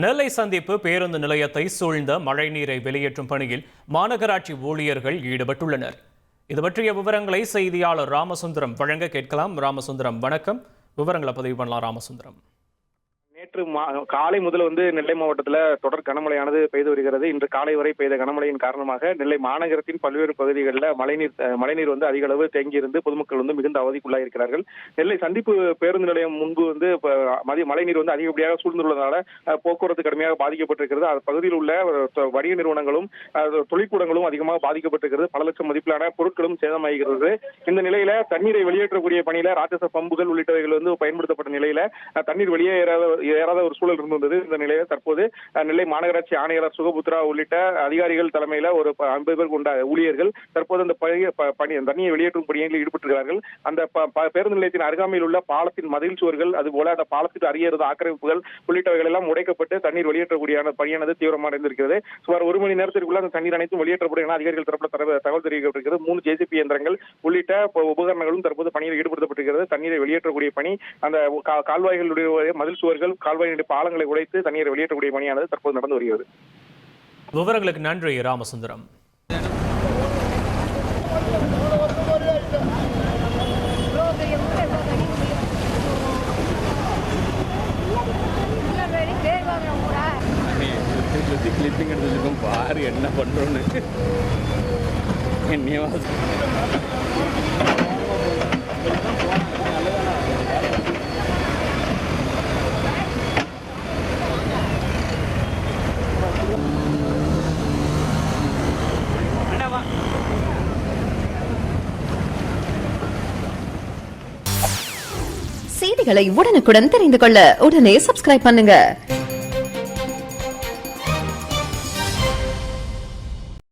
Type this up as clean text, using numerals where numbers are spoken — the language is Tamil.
நெல்லை சந்திப்பு பேருந்து நிலையத்தை சூழ்ந்த மழைநீரை வெளியேற்றும் பணியில் மாநகராட்சி ஊழியர்கள் ஈடுபட்டுள்ளனர். இது பற்றிய விவரங்களை செய்தியாளர் ராமசுந்தரம் வழங்க கேட்கலாம். ராமசுந்தரம், வணக்கம். விவரங்களை பதிவு பண்ணலாம். ராமசுந்தரம், நேற்று காலை முதல் நெல்லை மாவட்டத்தில் தொடர் கனமழையானது பெய்து வருகிறது. இன்று காலை வரை பெய்த கனமழையின் காரணமாக நெல்லை மாநகரத்தின் பல்வேறு பகுதிகளில் மழைநீர் அதிக அளவு தேங்கியிருந்து பொதுமக்கள் மிகுந்த அவதிக்குள்ளாக இருக்கிறார்கள். நெல்லை சந்திப்பு பேருந்து நிலையம் முன்பு மழைநீர் அதிகப்படியாக சூழ்ந்துள்ளதால போக்குவரத்து கடுமையாக பாதிக்கப்பட்டிருக்கிறது. அது பகுதியில் உள்ள வணிக நிறுவனங்களும் தொழிற்கூடங்களும் அதிகமாக பாதிக்கப்பட்டிருக்கிறது. பல லட்சம் மதிப்பிலான பொருட்களும் சேதமாகிறது. இந்த நிலையில தண்ணீரை வெளியேற்றக்கூடிய பணியில ராட்சச பம்புகள் உள்ளிட்டவைகள் பயன்படுத்தப்பட்ட நிலையில தண்ணீர் ஏறாத ஒரு சூழல் இருந்தது. இந்த நிலையில தற்போது நெல்லை மாநகராட்சி ஆணையாளர் சுகபுத்ரா உள்ளிட்ட அதிகாரிகள் தலைமையில ஒரு 50 பேர் கொண்ட ஊழியர்கள் தற்போது அந்த தண்ணியை வெளியேற்றும் பணியில் ஈடுபட்டிருக்கிறார்கள். அந்த பேருந்து நிலையத்தின் அருகாமையில் உள்ள பாலத்தின் மதில் சுவர்கள், அதுபோல அந்த பாலத்துக்கு அருகே இருந்த ஆக்கிரமிப்புகள் உள்ளிட்டவைகள் எல்லாம் உடைக்கப்பட்டு தண்ணீர் வெளியேற்றக்கூடிய பணியானது தீவிரமாக இருந்திருக்கிறது. சுமார் 1 மணி நேரத்திற்குள்ள அந்த தண்ணீர் அனைத்தும் வெளியேற்றப்படும் என அதிகாரிகள் தரப்புல தகவல் தெரிவிக்கப்பட்டிருக்கிறது. 3 JCB இயந்திரங்கள் உள்ளிட்ட உபகரணங்களும் தற்போது பணியில் ஈடுபடுத்தப்பட்டிருக்கிறது. தண்ணீரை வெளியேற்றக்கூடிய பணி, அந்த கால்வாய்களுடைய மதில் சுவர்கள், கால்வாயினுடைய பாலங்களை உடைத்து தண்ணீரை வெளியேற்றக்கூடிய பணியானது தற்போது நடந்து வருகிறது. விவரங்களுக்கு நன்றி ராமசுந்தரம். கிளிப்பிங் எடுத்துருக்கோம், பாரு என்ன பண்றோன்னு. செய்திகளை உடனுக்குடன் தெரிந்து கொள்ள உடனே சப்ஸ்கிரைப் பண்ணுங்க.